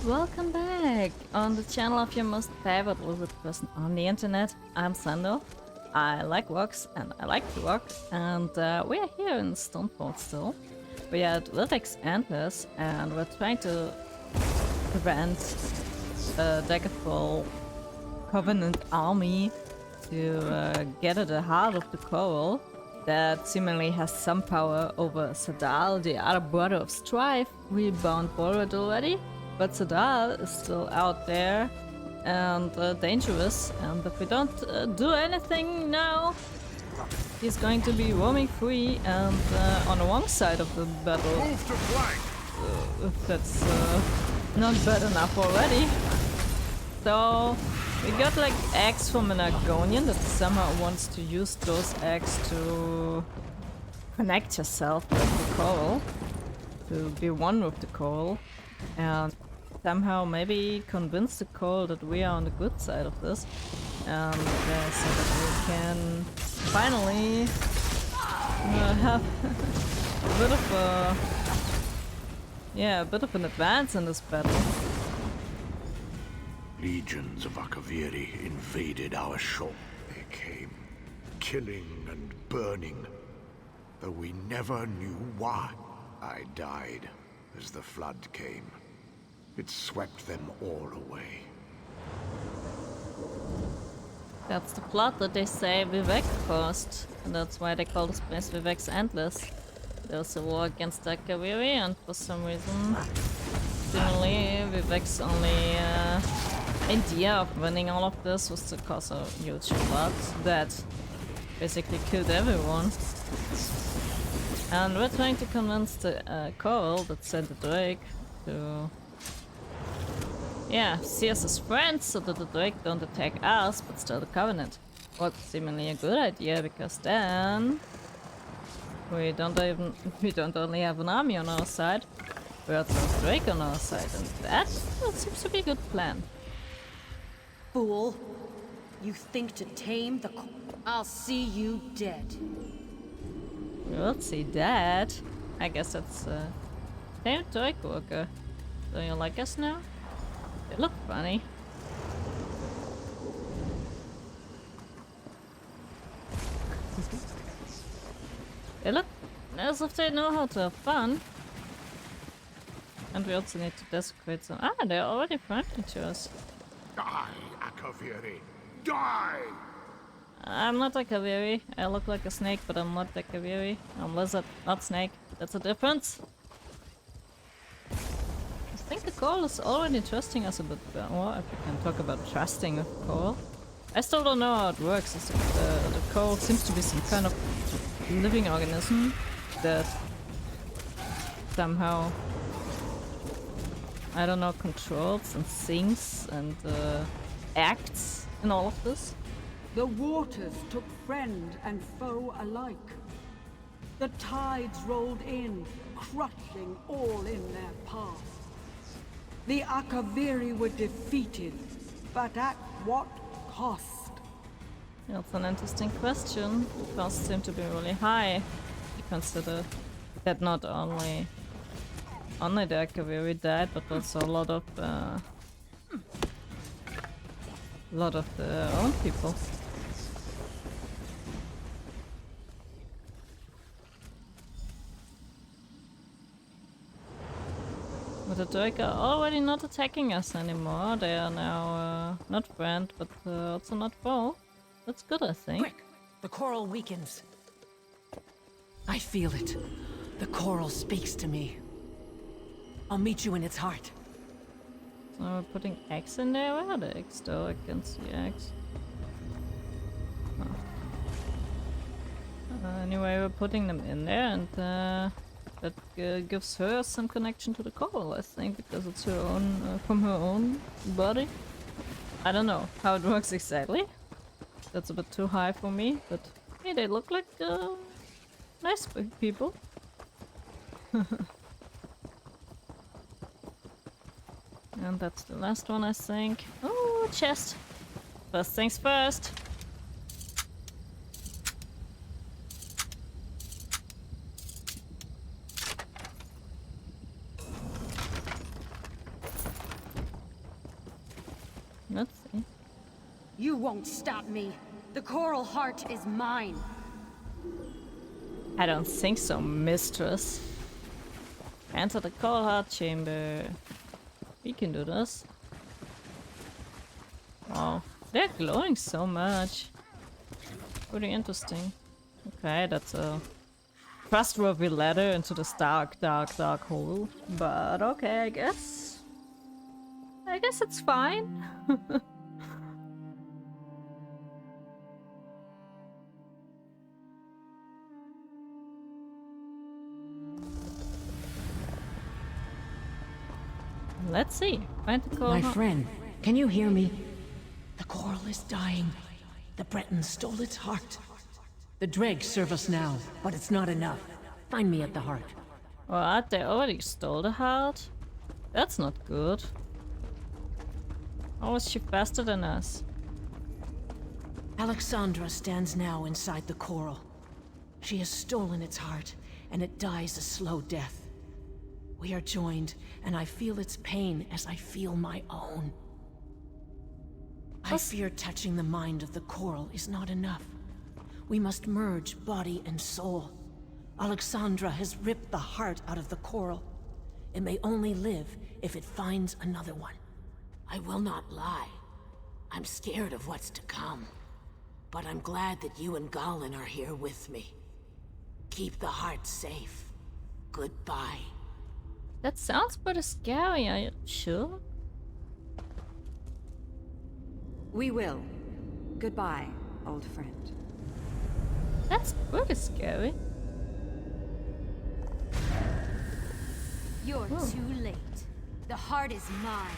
Welcome back on the channel of your most favorite lizard person on the internet. I'm Sando. I like walks and I like to walk, and we are here in Stoneford still. We are at Vivek's Antlers and we're trying to prevent a Daggerfall Covenant army to get at the heart of the coral that seemingly has some power over Sadal, the other brother of Strife. We bound Borod already, but Sadal is still out there and dangerous, and if we don't do anything now, he's going to be roaming free and on the wrong side of the battle. Move to flank! If that's not bad enough already. So we got like eggs from an Argonian that somehow wants to use those eggs to connect yourself with the coral, to be one with the coral, and somehow maybe convince the coral that we are on the good side of this, and so that we can finally have a bit of a bit of an advance in this battle. Legions of Akaviri invaded our shore. They came, killing and burning, though we never knew why. I died as the flood came. It swept them all away. That's the plot that they say Vivek caused, and that's why they call this place Vivek's Antlers. There was a war against the Akaviri, and for some reason, seemingly Vivek's only idea of winning all of this was to cause a huge flood that basically killed everyone. And we're trying to convince the coral that sent the Drake to see us as friends so that the Drake don't attack us but still the Covenant. What's seemingly a good idea, because then we don't only have an army on our side, we also have Drake on our side, and that seems to be a good plan. Fool! You think to tame the I'll see you dead. We'll see that. I guess that's tame Drake Walker. Do you like us now? They look funny. They look as if they know how to have fun. And we also need to desecrate some. Ah, they're already friendly to us. Die, Akaviri! Die! I'm not a Kaviri. I look like a snake, but I'm not a Kaviri. I'm lizard, not snake. That's a difference. I think the coral is already trusting us a bit more, if we can talk about trusting with coral. I still don't know how it works. The coral seems to be some kind of living organism that somehow, I don't know, controls and thinks and acts in all of this. The waters took friend and foe alike. The tides rolled in, crushing all in their path. The Akaviri were defeated, but at what cost? That's an interesting question. The costs seem to be really high. You consider that not only the Akaviri died, but also a lot of their own people. But the Drake are already not attacking us anymore. They are now not friend, but also not foe. That's good, I think. Quick! The coral weakens. I feel it. The coral speaks to me. I'll meet you in its heart. So we're putting eggs in there? Where are the eggs though? I can't see eggs. Oh. Anyway, we're putting them in there, and that gives her some connection to the coral, I think, because it's her own, from her own body. I don't know how it works exactly. That's a bit too high for me, but hey, they look like nice people. And that's the last one, I think. Oh, chest! First things first! Let's see. You won't stop me. The coral heart is mine. I don't think so, mistress. Enter the coral heart chamber. We can do this. Wow, they're glowing so much. Pretty interesting. Okay, that's a trustworthy ladder into this dark, dark, dark hole. But okay, I guess it's fine. Let's see. Find the coral. My friend, can you hear me? The coral is dying. The Bretons stole its heart. The dregs serve us now, but it's not enough. Find me at the heart. What? They already stole the heart? That's not good. How is she faster than us? Alexandra stands now inside the coral. She has stolen its heart, and it dies a slow death. We are joined, and I feel its pain as I feel my own. I fear touching the mind of the coral is not enough. We must merge body and soul. Alexandra has ripped the heart out of the coral. It may only live if it finds another one. I will not lie. I'm scared of what's to come. But I'm glad that you and Galen are here with me. Keep the heart safe. Goodbye. That sounds pretty scary, are you sure? We will. Goodbye, old friend. That's pretty scary. You're too late. The heart is mine.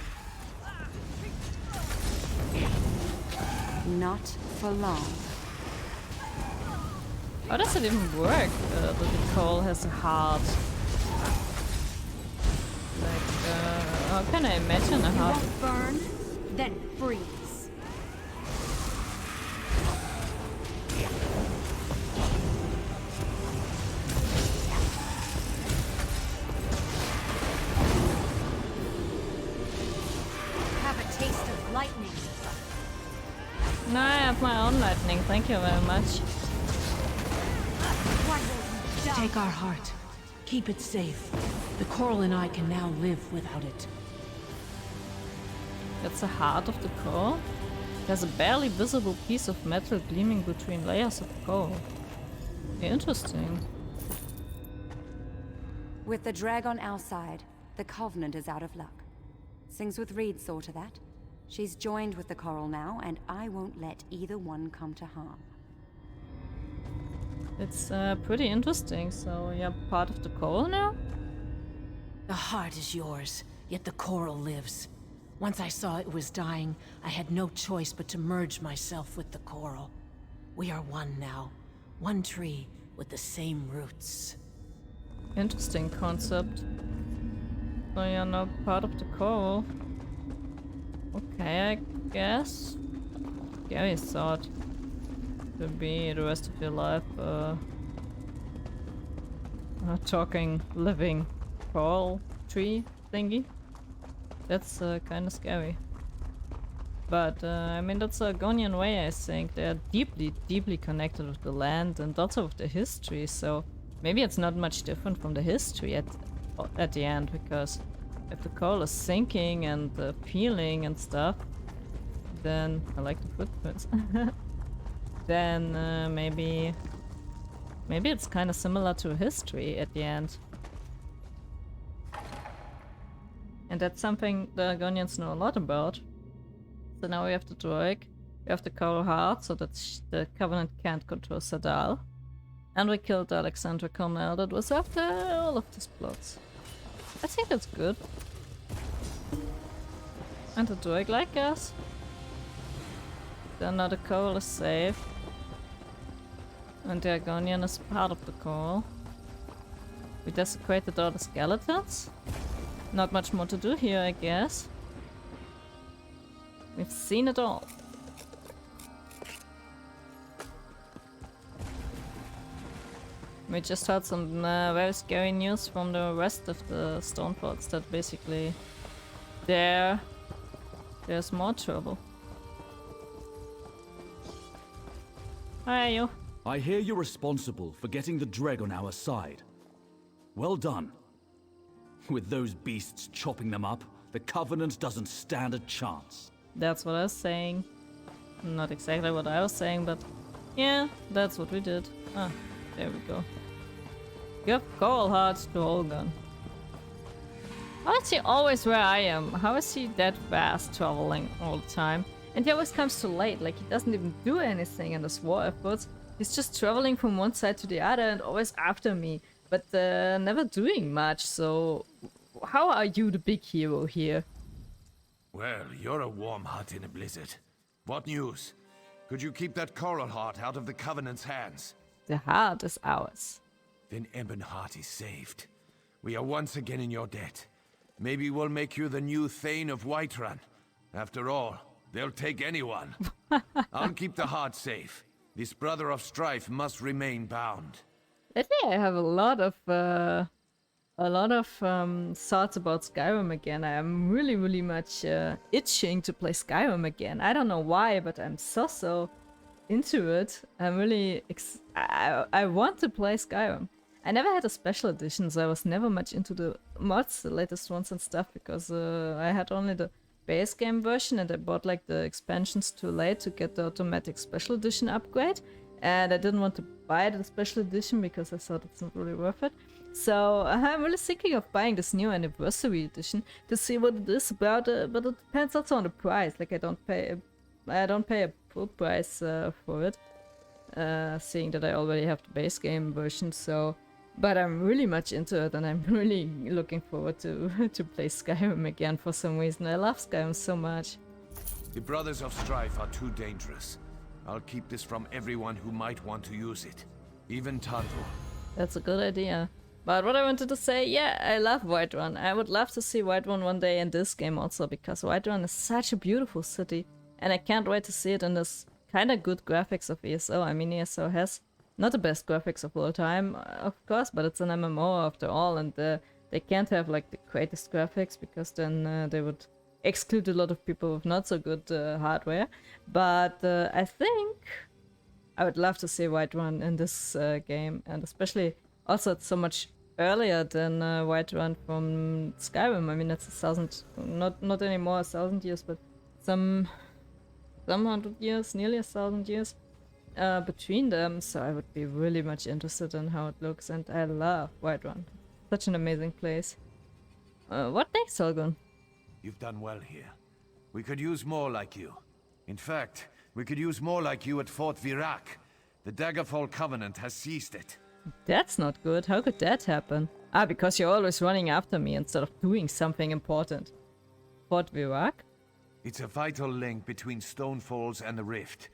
Not for long. How does it even work that the coal has a heart? Like, how can I imagine a You heart? won't burn, then freeze. Have a taste of lightning. No, I have my own lightning, thank you very much. Why will you die? Take our heart. Keep it safe. The coral and I can now live without it. That's the heart of the coal? There's a barely visible piece of metal gleaming between layers of coal. Interesting. With the drag on our side, the Covenant is out of luck. Sings with Reed saw to that. She's joined with the coral now, and I won't let either one come to harm. It's pretty interesting, so you're part of the coal now? The heart is yours, yet the coral lives. Once I saw it was dying, I had no choice but to merge myself with the coral. We are one now. One tree with the same roots. Interesting concept. So you're now part of the coal. Okay, I guess. Scary thought to be the rest of your life a talking, living coral tree thingy. That's kind of scary. But I mean, that's a Argonian way, I think. They're deeply, deeply connected with the land and also with the history, so maybe it's not much different from the history at the end, because if the coal is sinking and peeling and stuff, then I like the footprints. Then maybe it's kind of similar to history at the end. And that's something the Argonians know a lot about. So now we have the Droig, we have the Coral Heart, so that the Covenant can't control Sadal. And we killed Alexandra Cornell, that was after all of these plots. I think that's good. And the Droig like us. Then now the coal is safe. And the Argonian is part of the coal. We desecrated all the skeletons. Not much more to do here, I guess. We've seen it all. We just heard some very scary news from the rest of the Stoneforts that basically there's more trouble. Where are you? I hear you're responsible for getting the Dreg on our side. Well done. With those beasts chopping them up, the Covenant doesn't stand a chance. That's what I was saying. Not exactly what I was saying, but yeah, that's what we did. Ah, there we go. Give Coral Heart to Holgun. Why is he always where I am? How is he that fast traveling all the time? And he always comes too late, like he doesn't even do anything in his war efforts. He's just traveling from one side to the other and always after me, but never doing much, so how are you the big hero here? Well, you're a warm hut in a blizzard. What news? Could you keep that Coral Heart out of the Covenant's hands? The heart is ours. Then Ebonheart is saved. We are once again in your debt. Maybe we'll make you the new Thane of Whiterun. After all, they'll take anyone. I'll keep the heart safe. This brother of strife must remain bound. Lately I have a lot of thoughts about Skyrim again. I am really much itching to play Skyrim again. I don't know why, but I'm so into it. I'm really I want to play Skyrim. I never had a special edition, so I was never much into the mods, the latest ones and stuff, because I had only the base game version and I bought like the expansions too late to get the automatic special edition upgrade. And I didn't want to buy the special edition because I thought it's not really worth it. So I'm really thinking of buying this new anniversary edition to see what it is about, but it depends also on the price. Like I don't pay a full price for it, seeing that I already have the base game version. So, but I'm really much into it, and I'm really looking forward to play Skyrim again for some reason. I love Skyrim so much. The Brothers of Strife are too dangerous. I'll keep this from everyone who might want to use it. Even Tantor. That's a good idea. But what I wanted to say, yeah, I love Whiterun. I would love to see Whiterun one day in this game also, because Whiterun is such a beautiful city. And I can't wait to see it in this kind of good graphics of ESO. I mean, ESO has not the best graphics of all time, of course, but it's an MMO after all, and they can't have like the greatest graphics, because then they would exclude a lot of people with not so good hardware. But I think I would love to see Whiterun in this game, and especially also it's so much earlier than Whiterun from Skyrim. I mean, it's 1,000, not anymore 1,000 years, but some 100 years, nearly 1,000 years between them. So I would be really much interested in how it looks, and I love Whiterun. Such an amazing place. What next, Holgun? You've done well here. We could use more like you. In fact, we could use more like you at Fort Virac. The Daggerfall Covenant has seized it. That's not good. How could that happen? Ah, because you're always running after me instead of doing something important. Fort Virac? It's a vital link between Stonefalls and the Rift.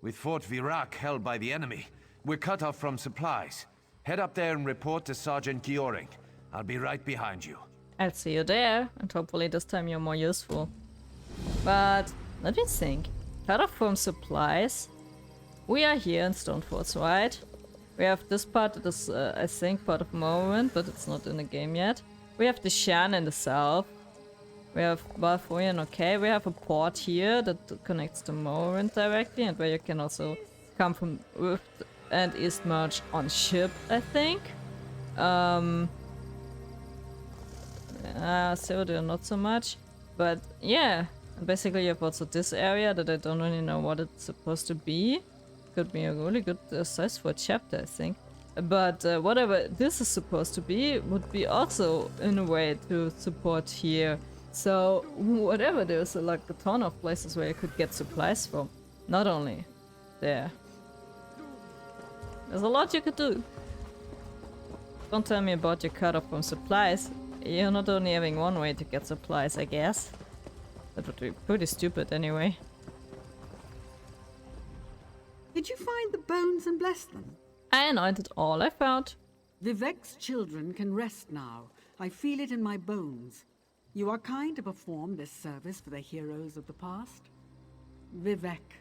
With Fort Virac held by the enemy, we're cut off from supplies. Head up there and report to Sergeant Gioring. I'll be right behind you. I'll see you there, and hopefully this time you're more useful. But let me think. Cut off from supplies. We are here in Stonefalls, right? We have this part that is, I think, part of Morrowind, but it's not in the game yet. We have the Shan in the south. We have Balfourian, okay. We have a port here that connects to Morrowind directly, and where you can also come from Rift and Eastmarch on ship, I think. Cyrodiil not so much. But yeah, basically you have also this area that I don't really know what it's supposed to be. Could be a really good size for a chapter, I think. But whatever this is supposed to be would be also in a way to support here. So whatever, there's like a ton of places where you could get supplies from. Not only there. There's a lot you could do. Don't tell me about your cutoff from supplies. You're not only having one way to get supplies, I guess. That would be pretty stupid anyway. Did you find the bones and bless them? I anointed all I found. Vivek's children can rest now. I feel it in my bones. You are kind to perform this service for the heroes of the past. Vivek,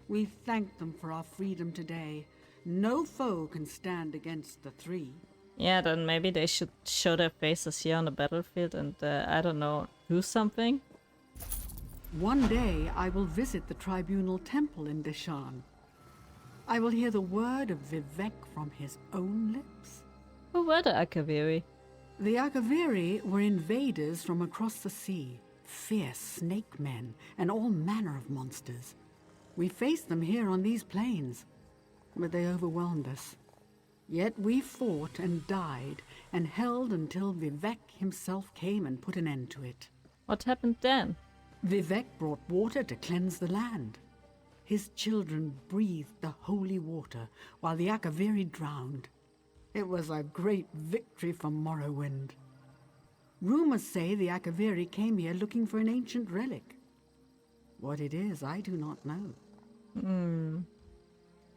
we thank them for our freedom today. No foe can stand against the three. Yeah, then maybe they should show their faces here on the battlefield and, I don't know, do something? One day I will visit the Tribunal Temple in Deshan. I will hear the word of Vivek from his own lips. Who were the Akaviri? The Akaviri were invaders from across the sea, fierce snake men and all manner of monsters. We faced them here on these plains, but they overwhelmed us. Yet we fought and died and held until Vivek himself came and put an end to it. What happened then? Vivek brought water to cleanse the land. His children breathed the holy water while the Akaviri drowned. It was a great victory for Morrowind. Rumors say the Akaviri came here looking for an ancient relic. What it is, I do not know.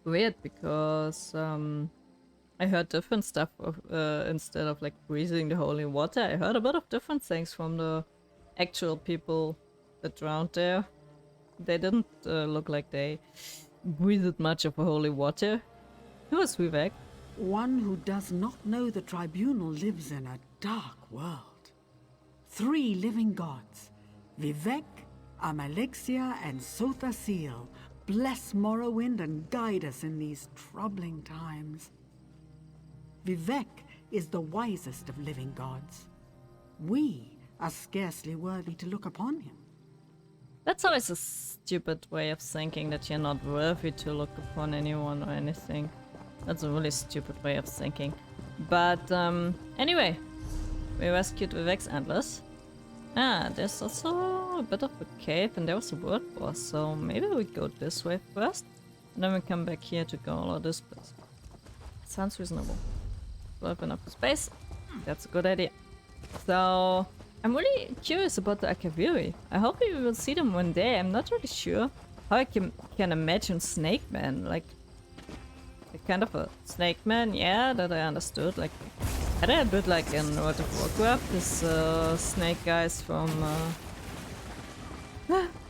Weird, because I heard different stuff instead of like breathing the holy water. I heard a lot of different things from the actual people that drowned there. They didn't look like they breathed much of a holy water. Who was Vivek? One who does not know the tribunal lives in a dark world. 3 living gods, Vivek, Amalexia, and Sothasil, bless Morrowind and guide us in these troubling times. Vivek is the wisest of living gods. We are scarcely worthy to look upon him. That's always a stupid way of thinking, that you're not worthy to look upon anyone or anything. That's a really stupid way of thinking. But anyway, we rescued Vivek's antlers. Ah, there's also a bit of a cave and there was a word boss, so maybe we go this way first. And then we come back here to go all of this place. Sounds reasonable. We'll open up the space. That's a good idea. So I'm really curious about the Akaviri. I hope we will see them one day. I'm not really sure how I can imagine Snake Man. Like kind of a Snake Man, yeah, that I understood. Like, had I a bit like in World of Warcraft, this snake guys from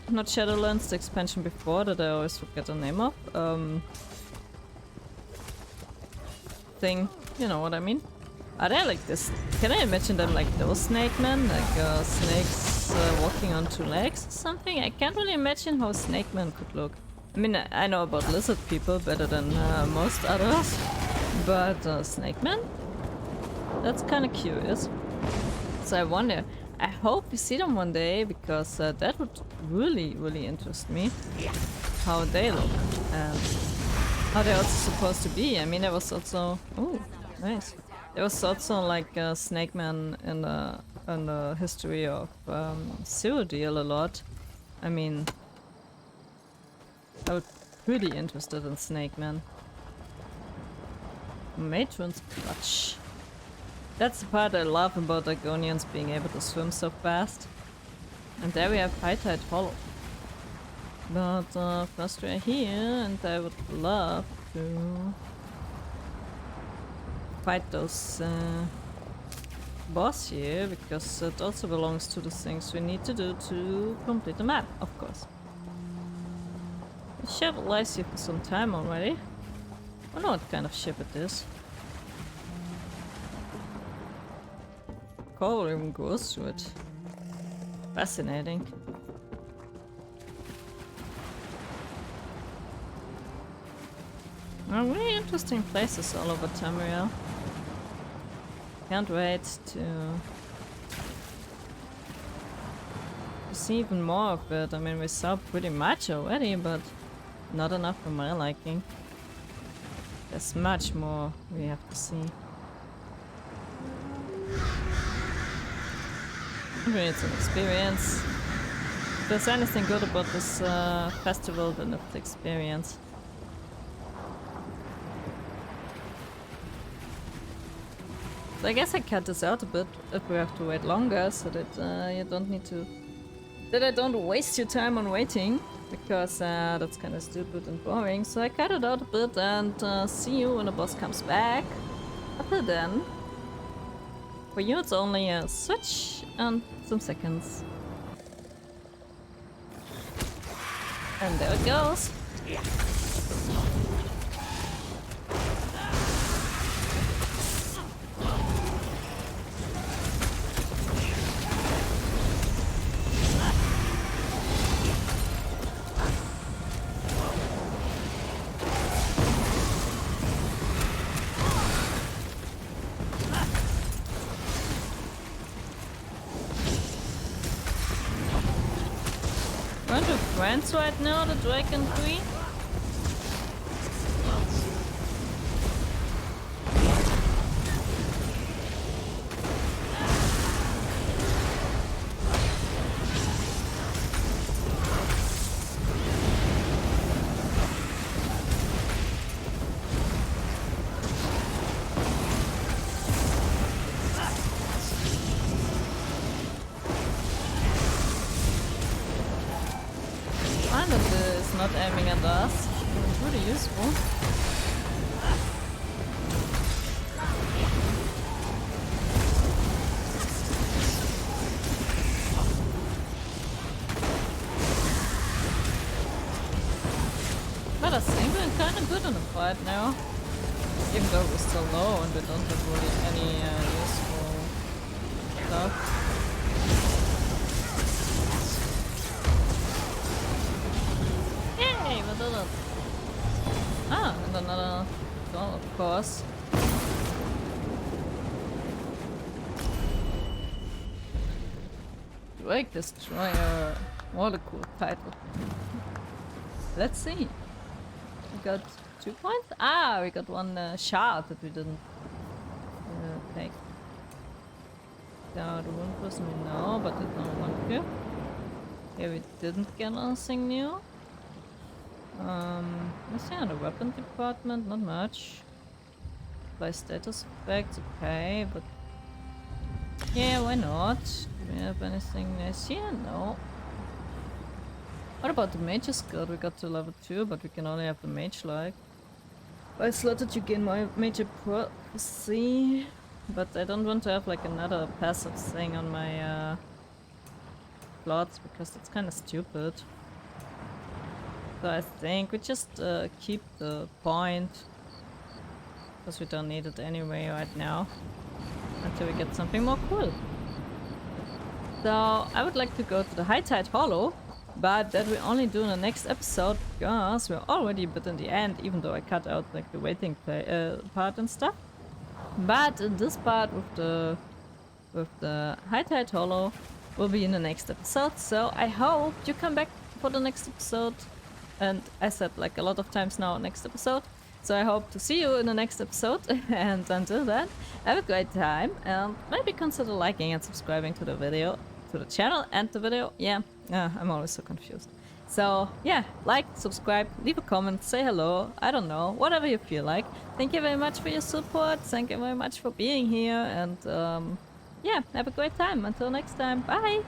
not Shadowlands, the expansion before that I always forget the name of. Thing, you know what I mean? Are they like this? Can I imagine them like those snake men? Like snakes walking on 2 legs or something? I can't really imagine how a snake man could look. I mean, I know about lizard people better than most others, but snake man? That's kind of curious. So I wonder, I hope we see them one day, because that would really, really interest me. How they look and how they're also supposed to be. I mean, there was also... Oh, nice. There was also like a Snake Man in the history of Cyrodiil a lot. I mean, I was pretty interested in Snake Man. Matron's Clutch. That's the part I love about Argonians being able to swim so fast. And there we have High Tide Hollow. But first we're here, and I would love to fight those boss here, because it also belongs to the things we need to do to complete the map, of course. The ship lies here for some time already. I don't know what kind of ship it is. Coral even goes through it. Fascinating. Really interesting places all over Tamriel. Can't wait to see even more of it. I mean, we saw pretty much already, but not enough for my liking. There's much more we have to see. Really, it's an experience. If there's anything good about this festival, then it's the experience. So I guess I cut this out a bit if we have to wait longer, so that you don't need to... that I don't waste your time on waiting, because that's kind of stupid and boring. So I cut it out a bit and see you when the boss comes back. Until then, for you it's only a switch and some seconds. And there it goes. Aren't we friends right now, the Dragon Queen? Not aiming at us. It's really useful. But I think we're kind of good in the fight now. Even though we're still low and we don't have really any useful stuff. Yay, we did it! Ah, and another doll, of course. Drake Destroyer. What a cool title. Let's see. We got 2 points? Ah, we got one shard that we didn't take. The one person we know, but it's not one here. Here we didn't get anything new. Let's see on the weapon department, not much. By status effects, okay, but yeah, why not? Do we have anything nice here? No. What about the mage's guild? We got to level 2, but we can only have the mage like. I slotted you gain my major prophecy, but I don't want to have like another passive thing on my plots because that's kind of stupid. So I think we just keep the point because we don't need it anyway right now until we get something more cool. So I would like to go to the High Tide Hollow, but that we only do in the next episode because we're already a bit in the end, even though I cut out like the waiting part and stuff. But this part with the High Tide Hollow will be in the next episode. So I hope you come back for the next episode. And I said like a lot of times now next episode. So I hope to see you in the next episode. And until then, have a great time. And maybe consider liking and subscribing to the video, to the channel and the video. Yeah, I'm always so confused. So yeah, like, subscribe, leave a comment, say hello. I don't know, whatever you feel like. Thank you very much for your support. Thank you very much for being here. And yeah, have a great time. Until next time. Bye.